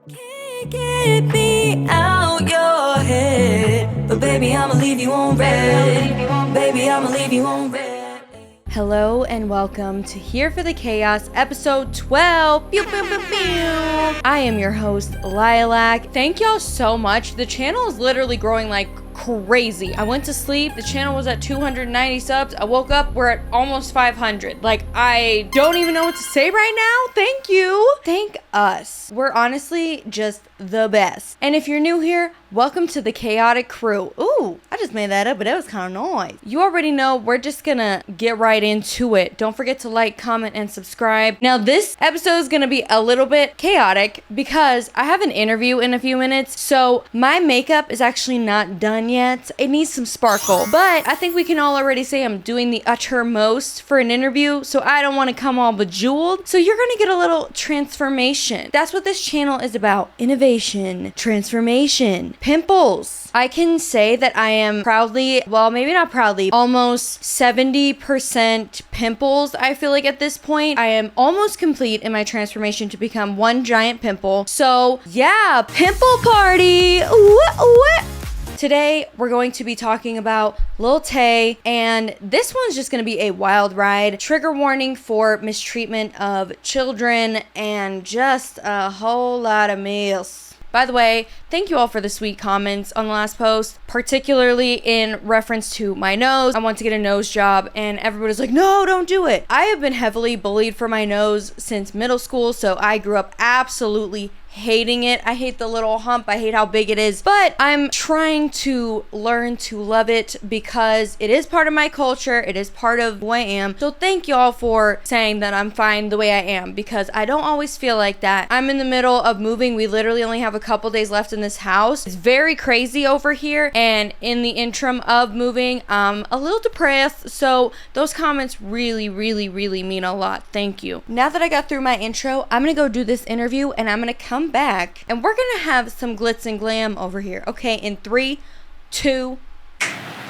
Can't get me out your head, but baby, I'ma leave you on red. Baby, I'ma leave you on red. Hello and welcome to Here for the Chaos, episode 12. Pew, pew, pew, pew. I am your host, Lilac. Thank y'all so much. The channel is literally growing like crazy. I went to sleep, the channel was at 290 subs. I woke up, we're at almost 500. Like, I don't even know what to say right now. Thank you. Thank us. We're honestly just the best. And if you're new here, welcome to the chaotic crew. Ooh, I just made that up, but that was kind of nice. You already know we're just gonna get right into it. Don't forget to like, comment, and subscribe. Now, this episode is gonna be a little bit chaotic because I have an interview in a few minutes. So my makeup is actually not done yet. It needs some sparkle, but I think we can all already say I'm doing the uttermost for an interview. So I don't want to come all bejeweled. So you're gonna get a little transformation. That's what this channel is about. Innovation, transformation, pimples. I can say that I am proudly, well, maybe not proudly, almost 70% pimples. I feel like at this point, I am almost complete in my transformation to become one giant pimple. So yeah, pimple party. What? Today, we're going to be talking about Lil Tay, and this one's just going to be a wild ride. Trigger warning for mistreatment of children and just a whole lot of mess. By the way, thank you all for the sweet comments on the last post, particularly in reference to my nose. I want to get a nose job, and everybody's like, no, don't do it. I have been heavily bullied for my nose since middle school, so I grew up absolutely hating it. I hate the little hump. I hate how big it is, but I'm trying to learn to love it because it is part of my culture. It is part of who I am. So thank y'all for saying that I'm fine the way I am, because I don't always feel like that. I'm in the middle of moving. We literally only have a couple days left in this house. It's very crazy over here, and in the interim of moving, I'm a little depressed. So those comments really mean a lot. Thank you. Now that I got through my intro, I'm gonna go do this interview, and I'm gonna come back and we're gonna have some glitz and glam over here. Okay, in 3, 2.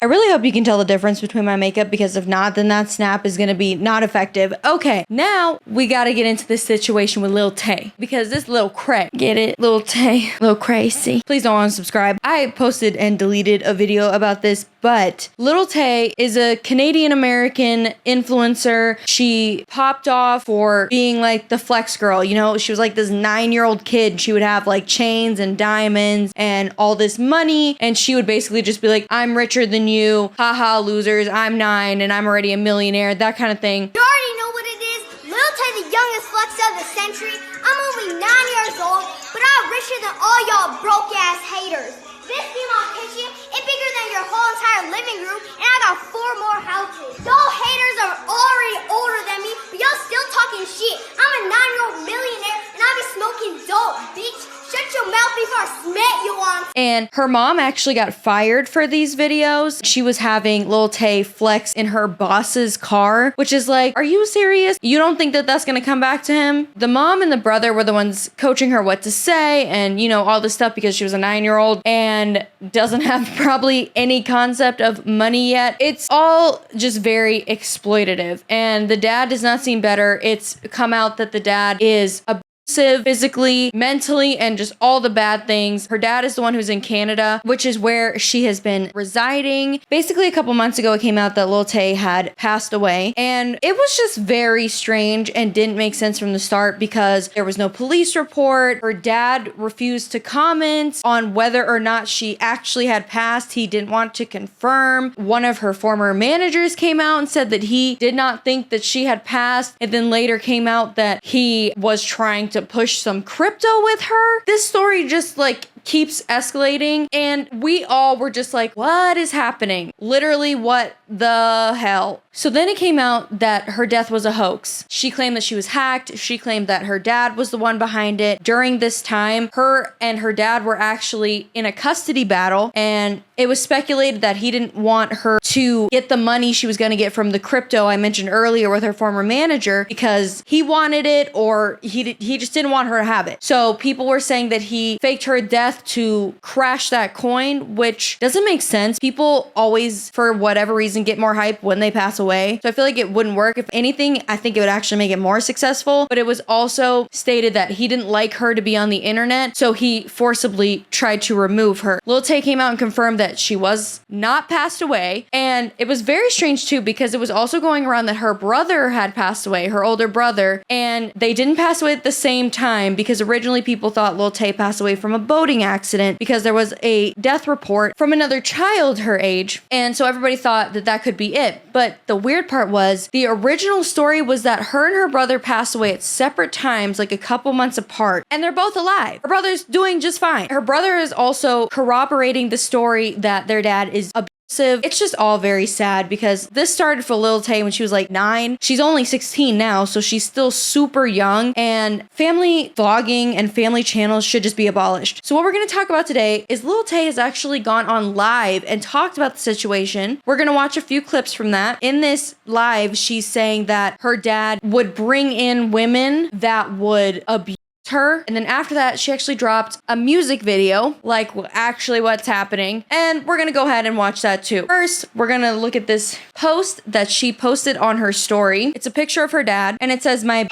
I really hope you can tell the difference between my makeup, because if not, then that snap is gonna be not effective. Okay, now we gotta get into this situation with Lil Tay, because this little cray, get it? Lil Tay, little crazy. Please don't unsubscribe. I posted and deleted a video about this, but Lil Tay is a Canadian-American influencer. She popped off for being like the flex girl. You know, she was like this 9-year-old kid. She would have like chains and diamonds and all this money, and she would basically just be like, I'm richer than you, haha, losers, I'm 9 and I'm already a millionaire, that kind of thing. You already know what it is. Lil Tay, the youngest flex of the century. I'm only 9 years old, but I'm richer than all y'all broke ass haters. This female kitchen is bigger than your whole entire living room, and I got 4 more houses. Y'all haters are already older than me, but y'all still talking shit. I'm a 9-year-old millionaire, and I be smoking dope, bitch. Shut your mouth before I smack you on. And her mom actually got fired for these videos. She was having Lil Tay flex in her boss's car, which is like, are you serious? You don't think that that's gonna come back to him? The mom and the brother were the ones coaching her what to say and, you know, all this stuff, because she was a 9-year-old and doesn't have probably any concept of money yet. It's all just very exploitative, and the dad does not seem better. It's come out that the dad is a physically, mentally, and just all the bad things. Her dad is the one who's in Canada, which is where she has been residing. Basically, a couple months ago, it came out that Lil Tay had passed away, and it was just very strange and didn't make sense from the start because there was no police report. Her dad refused to comment on whether or not she actually had passed. He didn't want to confirm. One of her former managers came out and said that he did not think that she had passed, and then later came out that he was trying to push some crypto with her. This story just like keeps escalating, and we all were just like, what is happening? Literally, what the hell? So then it came out that her death was a hoax. She claimed that she was hacked. She claimed that her dad was the one behind it. During this time, her and her dad were actually in a custody battle, and it was speculated that he didn't want her to get the money she was going to get from the crypto I mentioned earlier with her former manager, because he wanted it, or he just didn't want her to have it. So people were saying that he faked her death to crash that coin, which doesn't make sense. People always, for whatever reason, and get more hype when they pass away. So I feel like it wouldn't work. If anything, I think it would actually make it more successful. But it was also stated that he didn't like her to be on the internet, so he forcibly tried to remove her. Lil Tay came out and confirmed that she was not passed away. And it was very strange too, because it was also going around that her brother had passed away, her older brother, and they didn't pass away at the same time, because originally people thought Lil Tay passed away from a boating accident because there was a death report from another child her age. And so everybody thought that that could be it. But the weird part was the original story was that her and her brother passed away at separate times, like a couple months apart, and they're both alive. Her brother's doing just fine. Her brother is also corroborating the story that their dad is abusive. It's just all very sad, because this started for Lil Tay when she was like 9. She's only 16 now, so she's still super young, and family vlogging and family channels should just be abolished. So what we're going to talk about today is Lil Tay has actually gone on live and talked about the situation. We're going to watch a few clips from that. In this live, she's saying that her dad would bring in women that would abuse her, and then after that she actually dropped a music video, like actually what's happening, and we're gonna go ahead and watch that too. First, we're gonna look at this post that she posted on her story. It's a picture of her dad, and it says, "My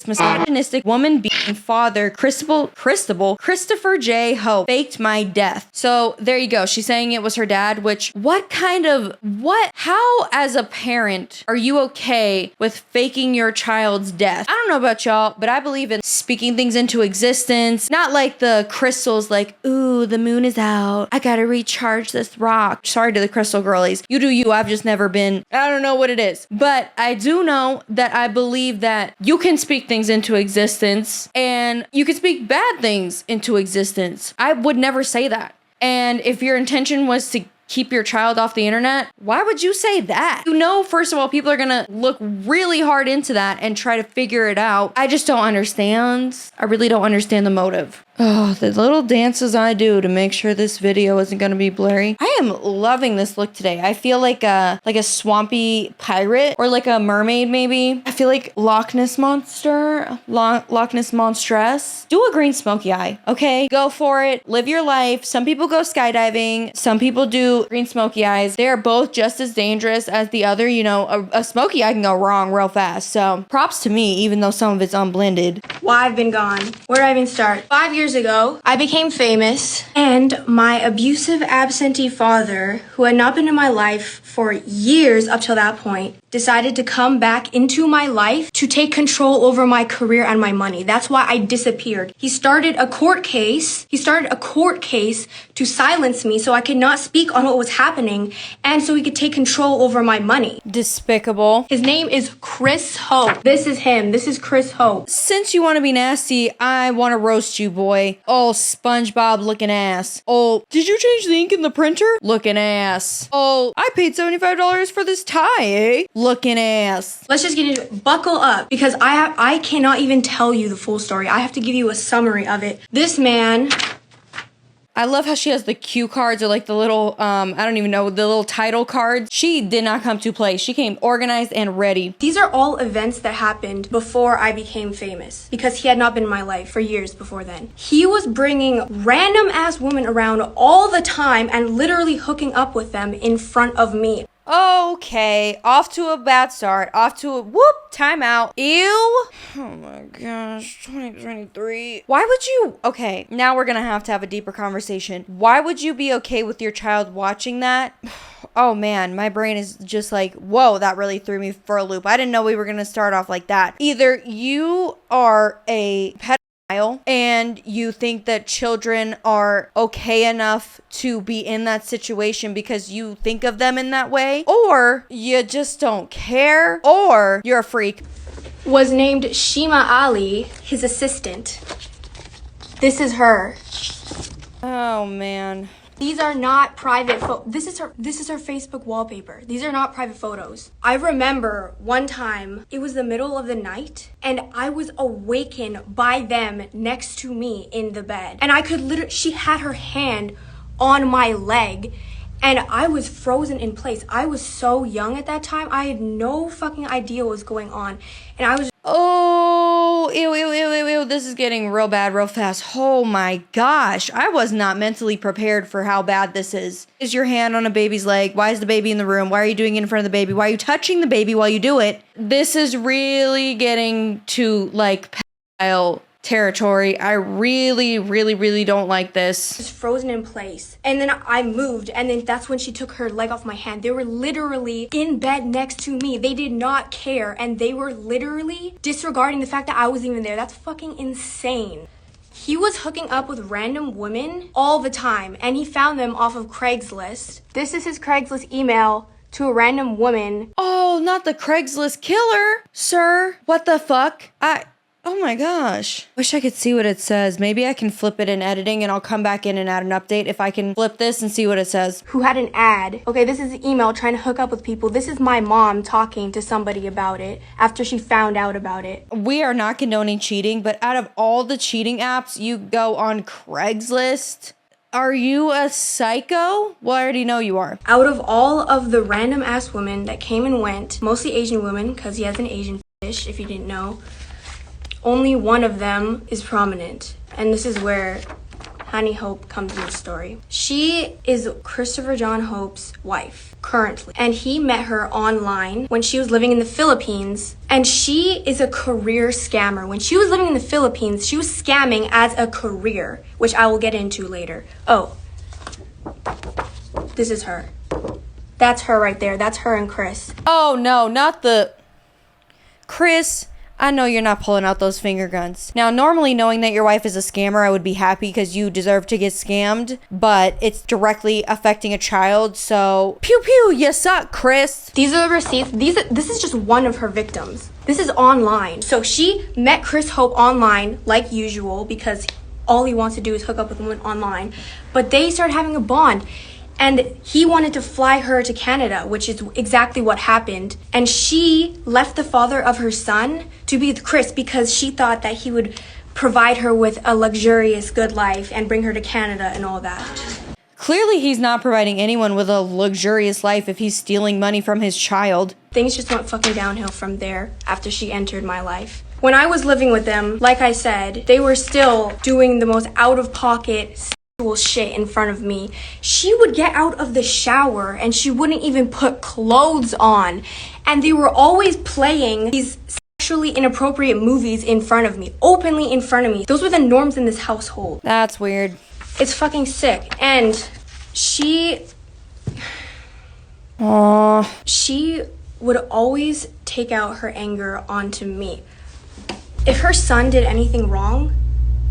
misogynistic woman beating father Christopher J. Hope faked my death." So there you go, she's saying it was her dad, which how as a parent are you okay with faking your child's death? I don't know about y'all, but I believe in speaking things into existence, not like the crystals, like, ooh, the moon is out, I gotta recharge this rock. Sorry to the crystal girlies, you do you. I've just never been, I don't know what it is, but I do know that I believe that you can speak things into existence, and you can speak bad things into existence. I would never say that. And if your intention was to keep your child off the internet, why would you say that? You know, first of all, people are gonna look really hard into that and try to figure it out. I just don't understand. I really don't understand the motive. Oh, the little dances I do to make sure this video isn't gonna be blurry. I am loving this look today. I feel like a swampy pirate, or like a mermaid maybe. I feel like Loch Ness Monster, Loch Ness Monstress. Do a green smoky eye, okay? Go for it, live your life. Some people go skydiving, some people do green smoky eyes. They are both just as dangerous as the other. You know, a smoky eye can go wrong real fast. So props to me, even though some of it's unblended. Why I've been gone. Where do I even start? 5 years ago, I became famous, and my abusive absentee father, who had not been in my life for years up till that point, decided to come back into my life to take control over my career and my money. That's why I disappeared. He started a court case to silence me so I could not speak on what was happening, and so he could take control over my money. Despicable. His name is Chris Hope. This is him. This is Chris Hope. Since you want to be nasty, I want to roast you, boy. Oh, SpongeBob looking ass. Oh, did you change the ink in the printer? Looking ass. Oh, I paid $75 for this tie, eh? Looking ass. Let's just get into it. Buckle up, because I cannot even tell you the full story. I have to give you a summary of it. This man... I love how she has the cue cards, or like the little, I don't even know, the little title cards. She did not come to play. She came organized and ready. These are all events that happened before I became famous, because he had not been in my life for years before then. He was bringing random ass women around all the time and literally hooking up with them in front of me. Okay, off to a bad start. Off to a timeout. Ew. Oh my gosh, 2023. Why would you? Okay, now we're gonna have to have a deeper conversation. Why would you be okay with your child watching that? Oh man, my brain is just like, whoa, that really threw me for a loop. I didn't know we were gonna start off like that. Either you are a pedophile and you think that children are okay enough to be in that situation because you think of them in that way, or you just don't care, or you're a freak. Was named Shima Ali, his assistant. This is her. Oh man. These are not private this is her Facebook wallpaper. These are not private photos. I remember one time, it was the middle of the night, and I was awakened by them next to me in the bed. And I could literally, she had her hand on my leg, and I was frozen in place. I was so young at that time. I had no fucking idea what was going on. And I was Oh, ew, ew, ew, ew, ew. This is getting real bad real fast. Oh my gosh. I was not mentally prepared for how bad this is. Is your hand on a baby's leg? Why is the baby in the room? Why are you doing it in front of the baby? Why are you touching the baby while you do it? This is really getting to like pedophile territory. I really, really, really don't like this. Was frozen in place. And then I moved, and then that's when she took her leg off my hand. They were literally in bed next to me. They did not care, and they were literally disregarding the fact that I was even there. That's fucking insane. He was hooking up with random women all the time, and he found them off of Craigslist. This is his Craigslist email to a random woman. Oh, not the Craigslist killer, sir. What the fuck? Oh my gosh. Wish I could see what it says. Maybe I can flip it in editing and I'll come back in and add an update if I can flip this and see what it says. Who had an ad. Okay, this is an email trying to hook up with people. This is my mom talking to somebody about it after she found out about it. We are not condoning cheating, but out of all the cheating apps, you go on Craigslist. Are you a psycho? Well, I already know you are. Out of all of the random ass women that came and went, mostly Asian women, because he has an Asian fetish, if you didn't know, only one of them is prominent. And this is where Honey Hope comes into the story. She is Christopher John Hope's wife currently. And he met her online when she was living in the Philippines. And she is a career scammer. When she was living in the Philippines, she was scamming as a career, which I will get into later. Oh, this is her. That's her right there. That's her and Chris. Oh no, not the... Chris... I know you're not pulling out those finger guns. Now, normally knowing that your wife is a scammer, I would be happy because you deserve to get scammed, but it's directly affecting a child, so pew pew, you suck, Chris. These are the receipts. This is just one of her victims. This is online. So she met Chris Hope online like usual because all he wants to do is hook up with women online, but they started having a bond. And he wanted to fly her to Canada, which is exactly what happened. And she left the father of her son to be with Chris because she thought that he would provide her with a luxurious good life and bring her to Canada and all that. Clearly he's not providing anyone with a luxurious life if he's stealing money from his child. Things just went fucking downhill from there after she entered my life. When I was living with them, like I said, they were still doing the most out-of-pocket shit in front of me. She would get out of the shower and she wouldn't even put clothes on, and they were always playing these sexually inappropriate movies in front of me, openly in front of me. Those were the norms in this household. That's weird. It's fucking sick. And she would always take out her anger onto me. If her son did anything wrong,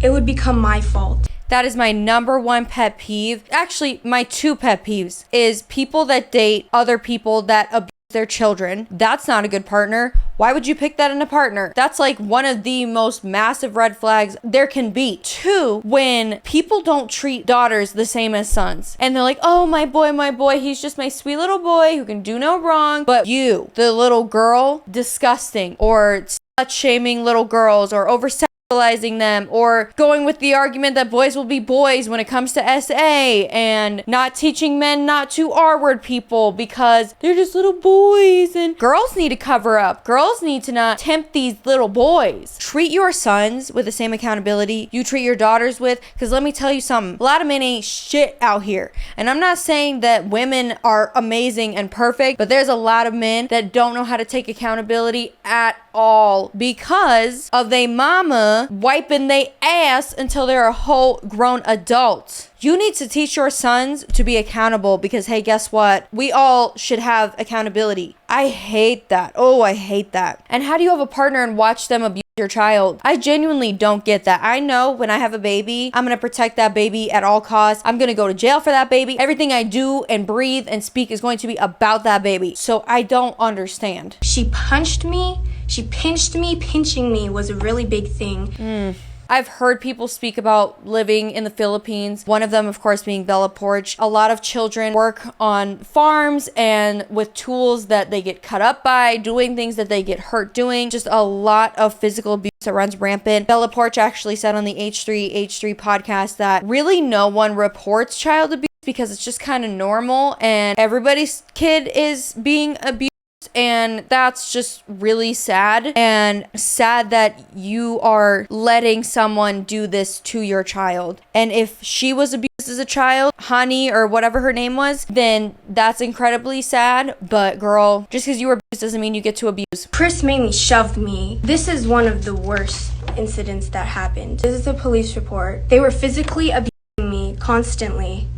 it would become my fault. That is my number one pet peeve. Actually, my two pet peeves is people that date other people that abuse their children. That's not a good partner. Why would you pick that in a partner? That's like one of the most massive red flags there can be. Two, when people don't treat daughters the same as sons. And they're like, oh, my boy, he's just my sweet little boy who can do no wrong. But you, the little girl, disgusting. Or slut-shaming little girls or over-sexualizing them, or going with the argument that boys will be boys when it comes to SA, and not teaching men not to R-word people because they're just little boys. And girls need to cover up. Girls need to not tempt these little boys. Treat your sons with the same accountability you treat your daughters with, because let me tell you something, a lot of men ain't shit out here. And I'm not saying that women are amazing and perfect, but there's a lot of men that don't know how to take accountability at all because of they mama wiping they ass until they're a whole grown adult. You need to teach your sons to be accountable because, hey, guess what? We all should have accountability. I hate that. Oh, I hate that. And how do you have a partner and watch them abuse your child? I genuinely don't get that. I know when I have a baby, I'm going to protect that baby at all costs. I'm going to go to jail for that baby. Everything I do and breathe and speak is going to be about that baby. So I don't understand. She punched me. She pinched me. Pinching me was a really big thing. I've heard people speak about living in the Philippines. One of them, of course, being Bella Porch. A lot of children work on farms and with tools that they get cut up by, doing things that they get hurt doing. Just a lot of physical abuse that runs rampant. Bella Porch actually said on the H3 podcast that really no one reports child abuse because it's just kind of normal and everybody's kid is being abused abused, and that's just really sad, and sad that you are letting someone do this to your child. And if she was abused as a child, Honey or whatever her name was, then that's incredibly sad. But girl, just because you were abused doesn't mean you get to abuse. Chris mainly shoved me. This is one of the worst incidents that happened. This is a police report. They were physically abusing me constantly.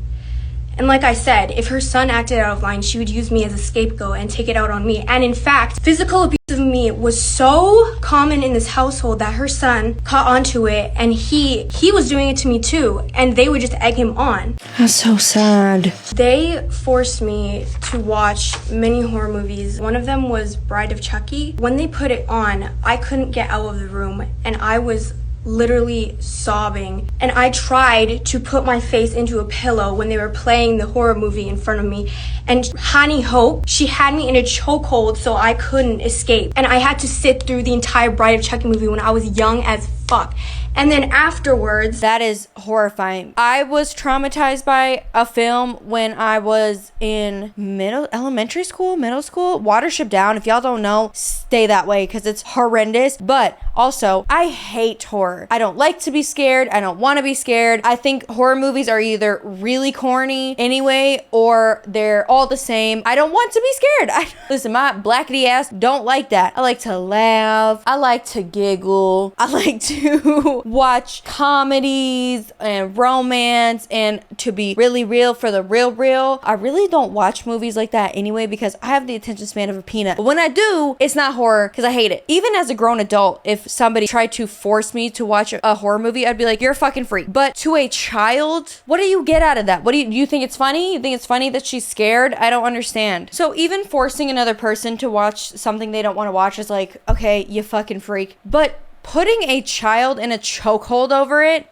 And like I said, if her son acted out of line, she would use me as a scapegoat and take it out on me. And in fact, physical abuse of me was so common in this household that her son caught onto it, and he was doing it to me too, and they would just egg him on. That's so sad. They forced me to watch many horror movies. One of them was Bride of Chucky. When they put it on, I couldn't get out of the room, and I was literally sobbing, and I tried to put my face into a pillow when they were playing the horror movie in front of me, and Honey Hope, she had me in a chokehold so I couldn't escape, and I had to sit through the entire Bride of Chucky movie when I was young as fuck. And then afterwards, that is horrifying. I was traumatized by a film when I was in elementary school, middle school. Watership Down. If y'all don't know, stay that way because it's horrendous. But also, I hate horror. I don't like to be scared. I don't want to be scared. I think horror movies are either really corny anyway, or they're all the same. I don't want to be scared. Listen, my blackety ass don't like that. I like to laugh. I like to giggle. I like to watch comedies and romance, and to be really real for the real. I really don't watch movies like that anyway because I have the attention span of a peanut. But when I do, it's not horror because I hate it. Even as a grown adult, if somebody tried to force me to watch a horror movie, I'd be like, you're a fucking freak. But to a child, what do you get out of that? What do you think it's funny? You think it's funny that she's scared? I don't understand. So even forcing another person to watch something they don't want to watch is like, okay, you fucking freak. But putting a child in a chokehold over it,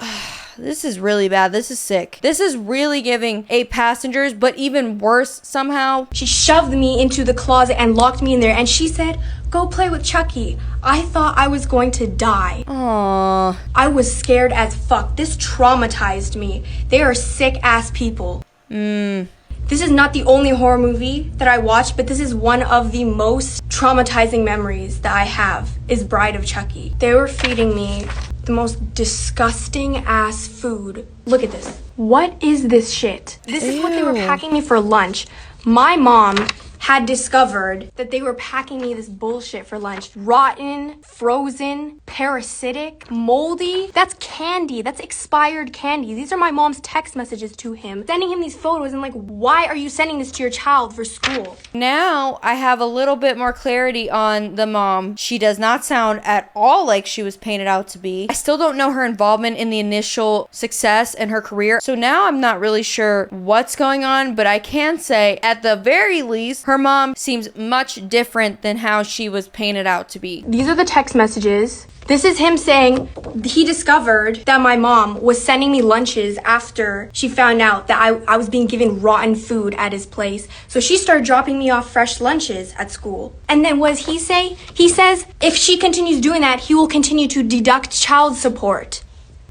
this is really bad. This is sick. This is really giving 8 passengers, but even worse somehow. She shoved me into the closet and locked me in there, and she said, go play with Chucky. I thought I was going to die. Aww. I was scared as fuck. This traumatized me. They are sick ass people. This is not the only horror movie that I watched, but this is one of the most traumatizing memories that I have, is Bride of Chucky. They were feeding me the most disgusting ass food. Look at this. What is this shit? This is what they were packing me for lunch. My mom had discovered that they were packing me this bullshit for lunch. Rotten, frozen, parasitic, moldy. That's candy. That's expired candy. These are my mom's text messages to him, sending him these photos, and like, why are you sending this to your child for school? Now I have a little bit more clarity on the mom. She does not sound at all like she was painted out to be. I still don't know her involvement in the initial success in her career, so now I'm not really sure what's going on, but I can say at the very least, her mom seems much different than how she was painted out to be. These are the text messages. This is him saying he discovered that my mom was sending me lunches after she found out that I was being given rotten food at his place. So she started dropping me off fresh lunches at school. And then what does he say? He says if she continues doing that, he will continue to deduct child support.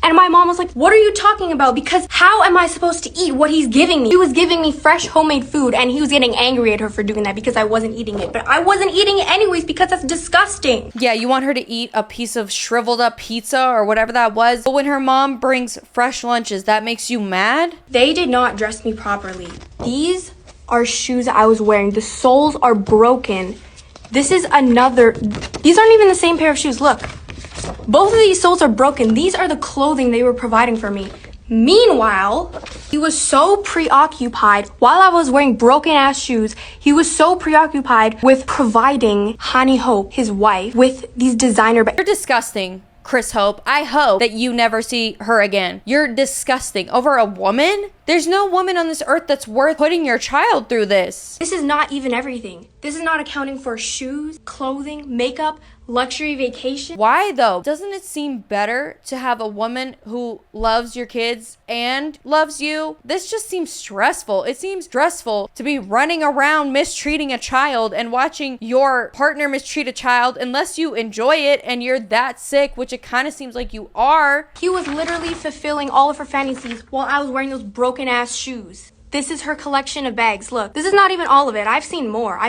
And my mom was like, what are you talking about? Because how am I supposed to eat what he's giving me? He was giving me fresh homemade food, and he was getting angry at her for doing that because I wasn't eating it. But I wasn't eating it anyways because that's disgusting. Yeah, you want her to eat a piece of shriveled up pizza or whatever that was. But when her mom brings fresh lunches, that makes you mad? They did not dress me properly. These are shoes I was wearing. The soles are broken. These aren't even the same pair of shoes. Look. Both of these soles are broken. These are the clothing they were providing for me. Meanwhile, he was so preoccupied, while I was wearing broken ass shoes, he was so preoccupied with providing Honey Hope, his wife, with these designer bags. You're disgusting, Chris Hope. I hope that you never see her again. You're disgusting. Over a woman? There's no woman on this earth that's worth putting your child through this. This is not even everything. This is not accounting for shoes, clothing, makeup, luxury vacation. Why though? Doesn't it seem better to have a woman who loves your kids and loves you? This just seems stressful. It seems stressful to be running around mistreating a child and watching your partner mistreat a child unless you enjoy it and you're that sick, which it kind of seems like you are. He was literally fulfilling all of her fantasies while I was wearing those broken ass shoes. This is her collection of bags. Look, this is not even all of it. I've seen more.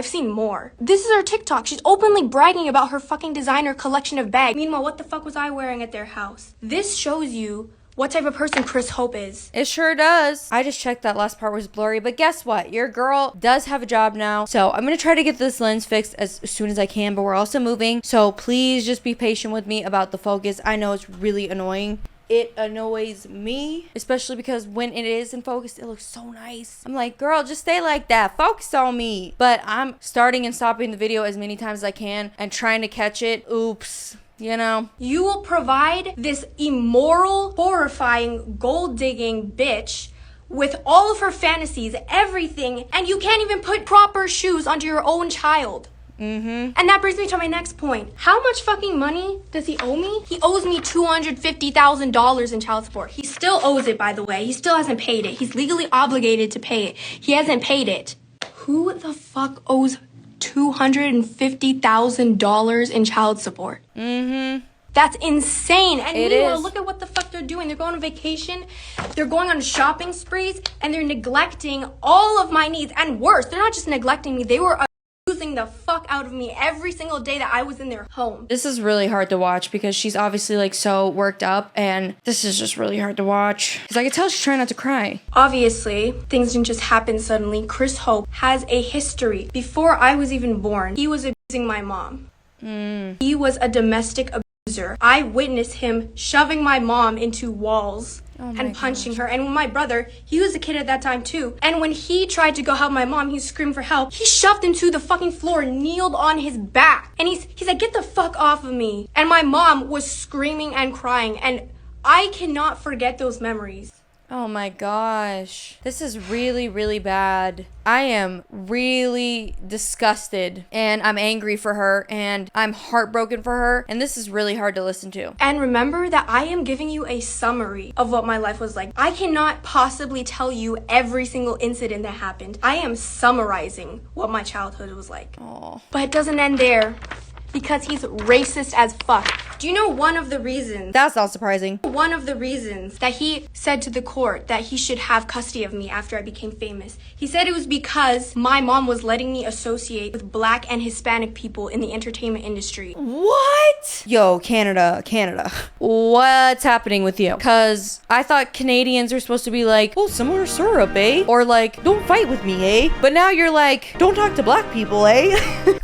This is her TikTok. She's openly bragging about her fucking designer collection of bags. Meanwhile, what the fuck was I wearing at their house? This shows you what type of person Chris Hope is. It sure does. I just checked that last part was blurry, but guess what? Your girl does have a job now. So I'm going to try to get this lens fixed as soon as I can, but we're also moving. So please just be patient with me about the focus. I know it's really annoying. It annoys me, especially because when it is in focus, it looks so nice. I'm like, girl, just stay like that. Focus on me. But I'm starting and stopping the video as many times as I can and trying to catch it. Oops. You know, you will provide this immoral, horrifying, gold-digging bitch with all of her fantasies, everything, and you can't even put proper shoes onto your own child. And that brings me to my next point. How much fucking money does he owe me? He owes me $250,000 in child support. He still owes it, by the way. He still hasn't paid it. He's legally obligated to pay it. He hasn't paid it. Who the fuck owes $250,000 in child support? That's insane. And meanwhile, look at what the fuck they're doing. They're going on vacation, they're going on shopping sprees, and they're neglecting all of my needs. And worse, they're not just neglecting me, they were abusing the fuck out of me every single day that I was in their home. This is really hard to watch because she's obviously like so worked up, and this is just really hard to watch because I can tell she's trying not to cry. Obviously, things didn't just happen suddenly. Chris Hope has a history. Before I was even born, he was abusing my mom. He was a domestic abuser. I witnessed him shoving my mom into walls. And punching her. And my brother, he was a kid at that time too. And when he tried to go help my mom, he screamed for help. He shoved him to the fucking floor, kneeled on his back. And he's like, get the fuck off of me. And my mom was screaming and crying. And I cannot forget those memories. Oh my gosh. This is really, really bad. I am really disgusted and I'm angry for her and I'm heartbroken for her, and this is really hard to listen to. And remember that I am giving you a summary of what my life was like. I cannot possibly tell you every single incident that happened. I am summarizing what my childhood was like. Oh. But it doesn't end there. Because he's racist as fuck. Do you know one of the reasons? That's not surprising. One of the reasons that he said to the court that he should have custody of me after I became famous. He said it was because my mom was letting me associate with Black and Hispanic people in the entertainment industry. What? Yo, Canada. What's happening with you? Because I thought Canadians are supposed to be like, oh, similar syrup, eh? Or like, don't fight with me, eh? But now you're like, don't talk to Black people, eh?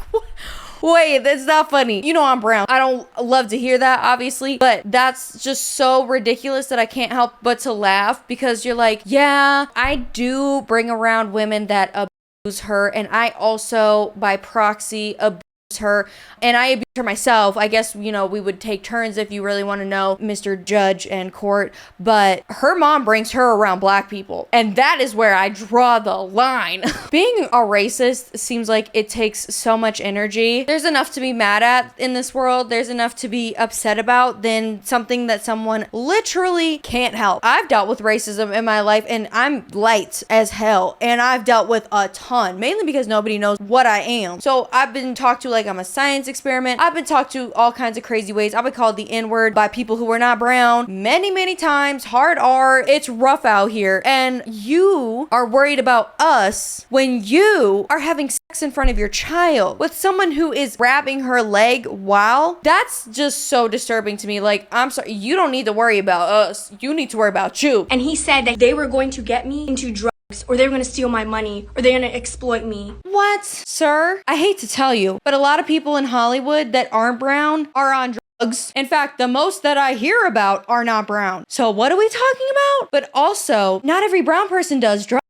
Wait, that's not funny. You know I'm brown. I don't love to hear that, obviously, but that's just so ridiculous that I can't help but to laugh because you're like, yeah, I do bring around women that abuse her, and I also, by proxy, abuse her, and I abuse her myself. I guess, you know, we would take turns if you really want to know, Mr. Judge and Court, but her mom brings her around Black people, and that is where I draw the line. Being a racist seems like it takes so much energy. There's enough to be mad at in this world. There's enough to be upset about than something that someone literally can't help. I've dealt with racism in my life, and I'm light as hell, and I've dealt with a ton, mainly because nobody knows what I am. So I've been talked to like I'm a science experiment. I've been talked to all kinds of crazy ways. I've been called the N-word by people who are not brown many times. Hard R. It's rough out here. And you are worried about us when you are having sex in front of your child with someone who is grabbing her leg while. That's just so disturbing to me. Like, I'm sorry. You don't need to worry about us. You need to worry about you. And he said that they were going to get me into drugs, or they were going to steal my money, or they're going to exploit me. What? Sir? I hate to tell you, but a lot of people in Hollywood that aren't brown are on drugs. In fact, the most that I hear about are not brown. So what are we talking about? But also, not every brown person does drugs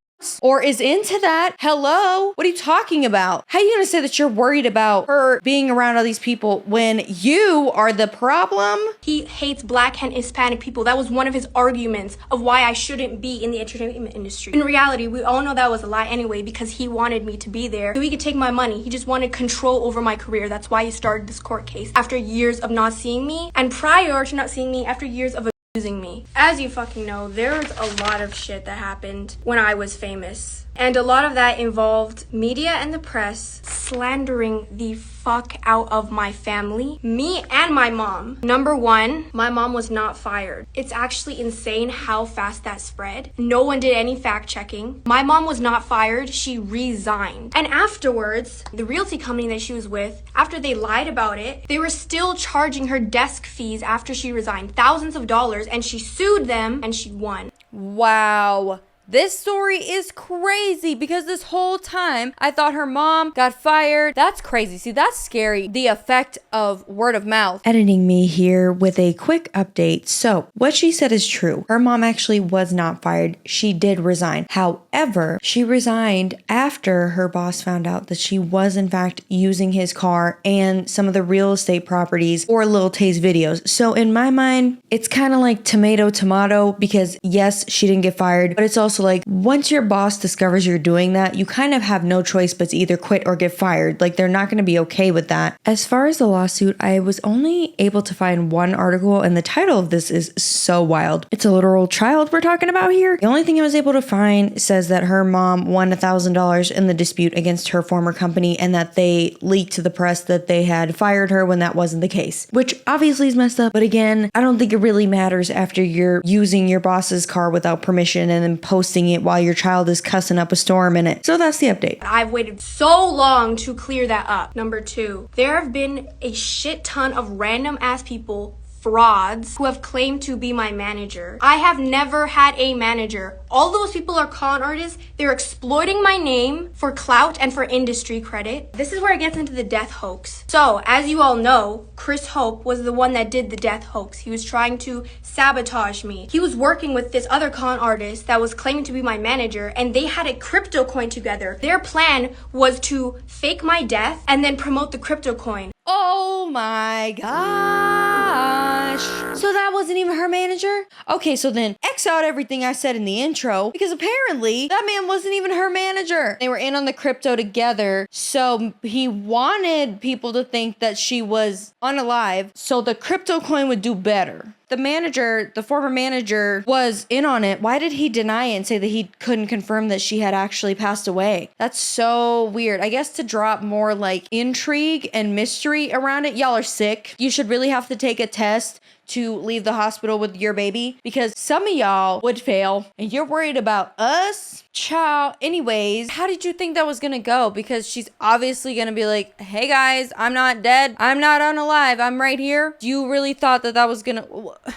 or is into that. Hello? What are you talking about? How are you gonna say that you're worried about her being around all these people when you are the problem? He hates Black and Hispanic people. That was one of his arguments of why I shouldn't be in the entertainment industry. In reality, we all know that was a lie anyway because he wanted me to be there so he could take my money. He just wanted control over my career. That's why he started this court case after years of not seeing me, and prior to not seeing me, after years of abusing me. As you fucking know, there's a lot of shit that happened when I was famous. And a lot of that involved media and the press slandering the fuck out of my family, me and my mom. Number one, my mom was not fired. It's actually insane how fast that spread. No one did any fact checking. My mom was not fired, she resigned. And afterwards, the realty company that she was with, after they lied about it, they were still charging her desk fees after she resigned, thousands of dollars, and she sued them and she won. Wow. This story is crazy because this whole time I thought her mom got fired. That's crazy. See, that's scary. The effect of word of mouth. Editing me here with a quick update. So, what she said is true. Her mom actually was not fired. She did resign. However, she resigned after her boss found out that she was in fact using his car and some of the real estate properties for Lil Tay's videos. So, in my mind, it's kind of like tomato because yes, she didn't get fired, but it's also like once your boss discovers you're doing that, you kind of have no choice but to either quit or get fired. Like they're not going to be okay with that. As far as the lawsuit, I was only able to find one article and the title of this is so wild. It's a literal child we're talking about here. The only thing I was able to find says that her mom won $1,000 in the dispute against her former company and that they leaked to the press that they had fired her when that wasn't the case, which obviously is messed up. But again, I don't think it really matters after you're using your boss's car without permission and then posting it while your child is cussing up a storm in it. So that's the update. I've waited so long to clear that up. Number two, there have been a shit ton of random ass people, frauds, who have claimed to be my manager. I have never had a manager. All those people are con artists. They're exploiting my name for clout and for industry credit. This is where it gets into the death hoax. So, as you all know, Chris Hope was the one that did the death hoax. He was trying to sabotage me. He was working with this other con artist that was claiming to be my manager, and they had a crypto coin together. Their plan was to fake my death and then promote the crypto coin. Oh my gosh. So that wasn't even her manager? Okay, so then X out everything I said in the intro because apparently that man wasn't even her manager. They were in on the crypto together, so he wanted people to think that she was unalive so the crypto coin would do better. The manager, the former manager, was in on it. Why did he deny it and say that he couldn't confirm that she had actually passed away? That's so weird. I guess to drop more like intrigue and mystery around it. Y'all are sick. You should really have to take a test to leave the hospital with your baby because some of y'all would fail and you're worried about us? Child. Anyways, how did you think that was gonna go? Because she's obviously gonna be like, hey guys, I'm not dead. I'm not unalive. I'm right here. You really thought that that was gonna...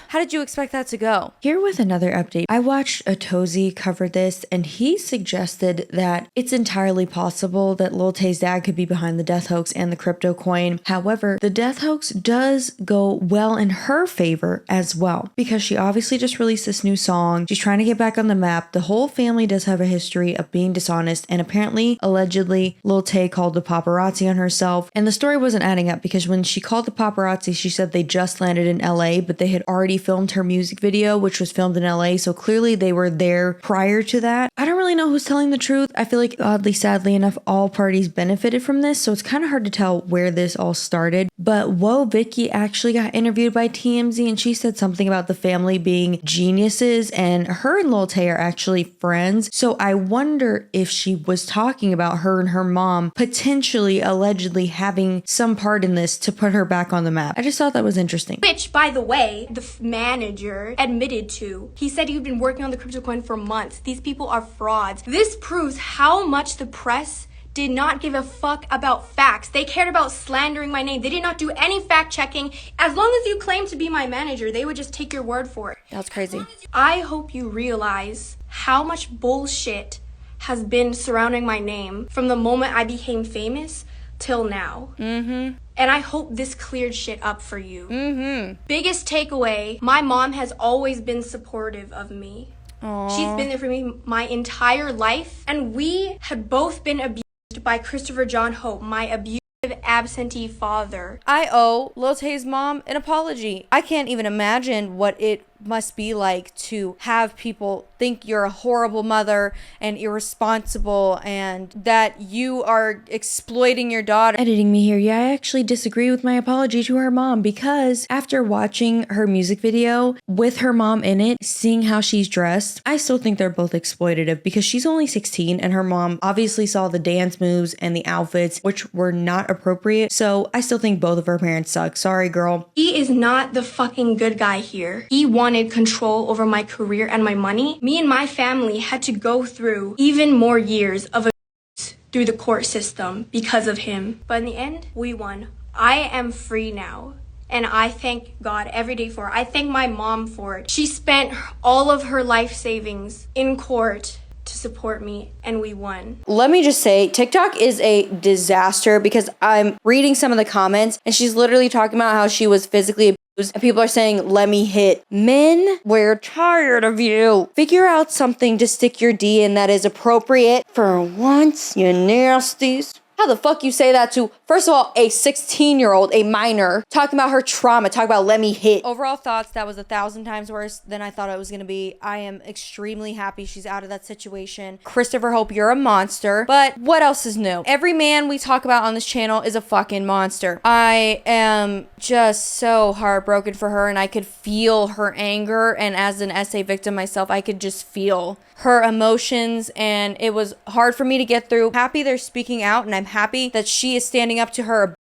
How did you expect that to go? Here with another update. I watched Atozi cover this and he suggested that it's entirely possible that Lil Tay's dad could be behind the death hoax and the crypto coin. However, the death hoax does go well in her favor as well because she obviously just released this new song. She's trying to get back on the map. The whole family does have a history of being dishonest and apparently, allegedly, Lil Tay called the paparazzi on herself and the story wasn't adding up because when she called the paparazzi, she said they just landed in LA but they had already filmed her music video which was filmed in LA, so clearly they were there prior to that. I don't really know who's telling the truth. I feel like oddly, sadly enough, all parties benefited from this, so it's kind of hard to tell where this all started. But Whoa Vicky actually got interviewed by TMZ and she said something about the family being geniuses and her and Lil Tay are actually friends. So I wonder if she was talking about her and her mom potentially allegedly having some part in this to put her back on the map. I just thought that was interesting. Which, by the way, the manager admitted to. He said he'd been working on the crypto coin for months. These people are frauds. This proves how much the press did not give a fuck about facts. They cared about slandering my name. They did not do any fact checking. As long as you claim to be my manager, they would just take your word for it. That's crazy. I hope you realize how much bullshit has been surrounding my name from the moment I became famous till now. And I hope this cleared shit up for you. Biggest takeaway, my mom has always been supportive of me. Aww. She's been there for me my entire life. And we had both been abused by Christopher John Hope, my abusive absentee father. I owe Lil Tay's mom an apology. I can't even imagine what it must be like to have people think you're a horrible mother and irresponsible and that you are exploiting your daughter. Editing me here. Yeah, I actually disagree with my apology to her mom, because after watching her music video with her mom in it, seeing how she's dressed, I still think they're both exploitative, because she's only 16 and her mom obviously saw the dance moves and the outfits, which were not appropriate. So I still think both of her parents suck. Sorry, girl. He is not the fucking good guy here. He wanted control over my career and my money. Me and my family had to go through even more years of abuse through the court system because of him. But in the end, we won. I am free now. And I thank God every day for it. I thank my mom for it. She spent all of her life savings in court to support me, and we won. Let me just say, TikTok is a disaster, because I'm reading some of the comments and she's literally talking about how she was physically abused and people are saying, let me hit. Men, we're tired of you. Figure out something to stick your D in that is appropriate for once, you nasties. How the fuck you say that to, first of all, a 16-year-old, a minor, talking about her trauma, talking about let me hit. Overall thoughts, that was 1,000 times worse than I thought it was gonna be. I am extremely happy she's out of that situation. Christopher Hope, you're a monster. But what else is new? Every man we talk about on this channel is a fucking monster. I am just so heartbroken for her, and I could feel her anger, and as an SA victim myself, I could just feel her emotions, and it was hard for me to get through. Happy they're speaking out, and I'm happy that she is standing up to her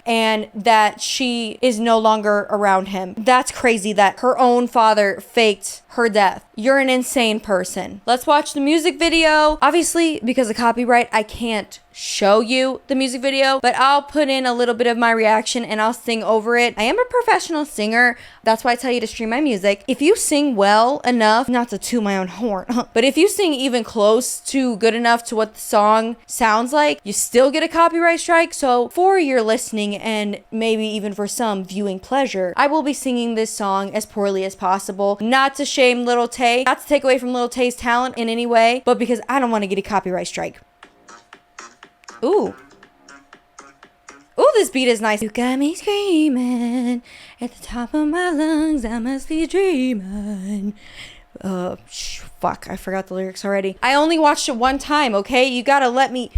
and that she is no longer around him. That's crazy that her own father faked her death. You're an insane person. Let's watch the music video. Obviously, because of copyright, I can't show you the music video, but I'll put in a little bit of my reaction and I'll sing over it. I am a professional singer. That's why I tell you to stream my music. If you sing well enough, not to toot my own horn, but if you sing even close to good enough to what the song sounds like, you still get a copyright strike. So for your listening and maybe even for some viewing pleasure, I will be singing this song as poorly as possible. Not to shame Lil Tay, not to take away from Lil Tay's talent in any way, but because I don't want to get a copyright strike. Ooh. Ooh, this beat is nice. You got me screaming at the top of my lungs. I must be dreaming. Fuck, I forgot the lyrics already. I only watched it one time, okay? You gotta let me...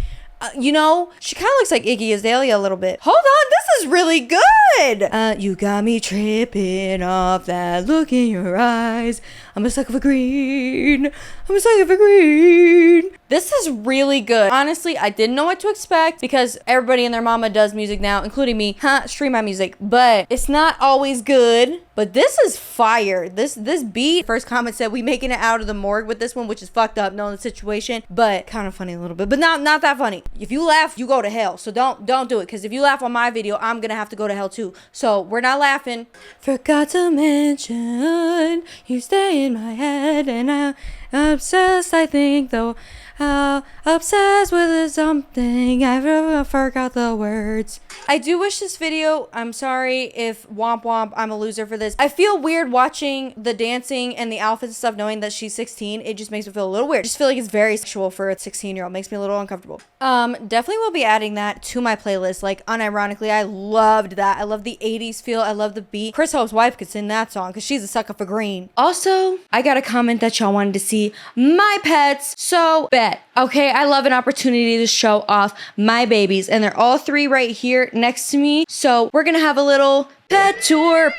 you know, she kind of looks like Iggy Azalea a little bit. Hold on, this is really good. You got me tripping off that look in your eyes. I'm a sucker for green. I'm a sucker for green. This is really good. Honestly, I didn't know what to expect because everybody and their mama does music now, including me. Stream my music. But it's not always good. But this is fire. This beat. First comment said we making it out of the morgue with this one, which is fucked up knowing the situation. But kind of funny a little bit. But not that funny. If you laugh, you go to hell. So don't do it. Because if you laugh on my video, I'm gonna have to go to hell too. So we're not laughing. Forgot to mention you stay in my head, and I'm obsessed, I think, though. Obsessed with something. I forgot the words. I do wish this video, I'm sorry if womp womp, I'm a loser for this. I feel weird watching the dancing and the outfits and stuff knowing that she's 16. It just makes me feel a little weird. I just feel like it's very sexual for a 16-year-old. Makes me a little uncomfortable. Definitely will be adding that to my playlist. Like, unironically, I loved that. I love the 80s feel. I love the beat. Chris Hope's wife could sing that song because she's a sucker for green. Also, I got a comment that y'all wanted to see my pets. So, bet. Okay, I love an opportunity to show off my babies, and they're all three right here next to me. So we're gonna have a little pet tour.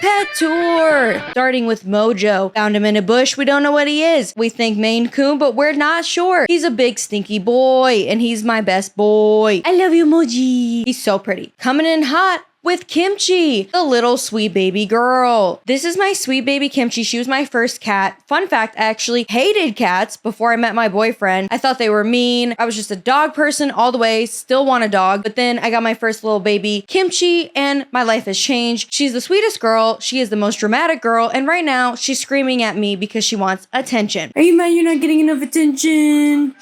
Starting with Mojo. Found him in a bush. We don't know what he is. We think Maine Coon, but we're not sure. He's a big stinky boy, and he's my best boy. I love you, Moji. He's so pretty. Coming in hot with Kimchi, the little sweet baby girl. This is my sweet baby Kimchi. She was my first cat. Fun fact, I actually hated cats before I met my boyfriend. I thought they were mean. I was just a dog person all the way, still want a dog. But then I got my first little baby Kimchi and my life has changed. She's the sweetest girl. She is the most dramatic girl. And right now she's screaming at me because she wants attention. Are you mad you're not getting enough attention?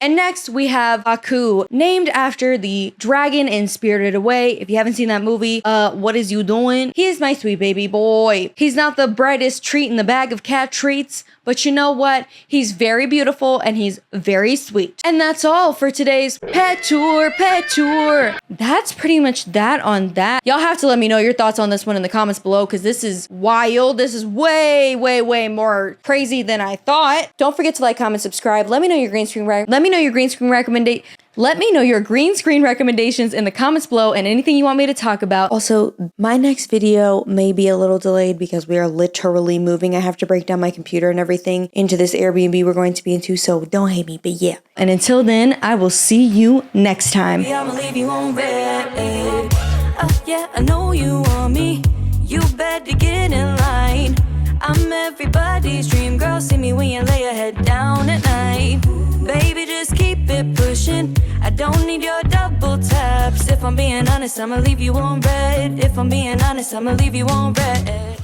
And next we have Haku, named after the dragon in Spirited Away. If you haven't seen that movie, what is you doing? He is my sweet baby boy. He's not the brightest treat in the bag of cat treats, but but you know what? He's very beautiful and he's very sweet. And that's all for today's pet tour. That's pretty much that on that. Y'all have to let me know your thoughts on this one in the comments below, because this is wild. This is way more crazy than I thought. Don't forget to like, comment, subscribe. Let me know your green screen recommendations in the comments below, and anything you want me to talk about. Also, my next video may be a little delayed because we are literally moving. I have to break down my computer and everything into this Airbnb we're going to be into, so don't hate me, but yeah. And until then, I will see you next time. I'ma leave you on red. Yeah, I know you want me. You better get in line. I'm everybody's dream girl. See me when you lay your head down at night. Baby, just keep it pushing. I don't need your double taps. If I'm being honest, I'ma leave you on red. If I'm being honest, I'ma leave you on red.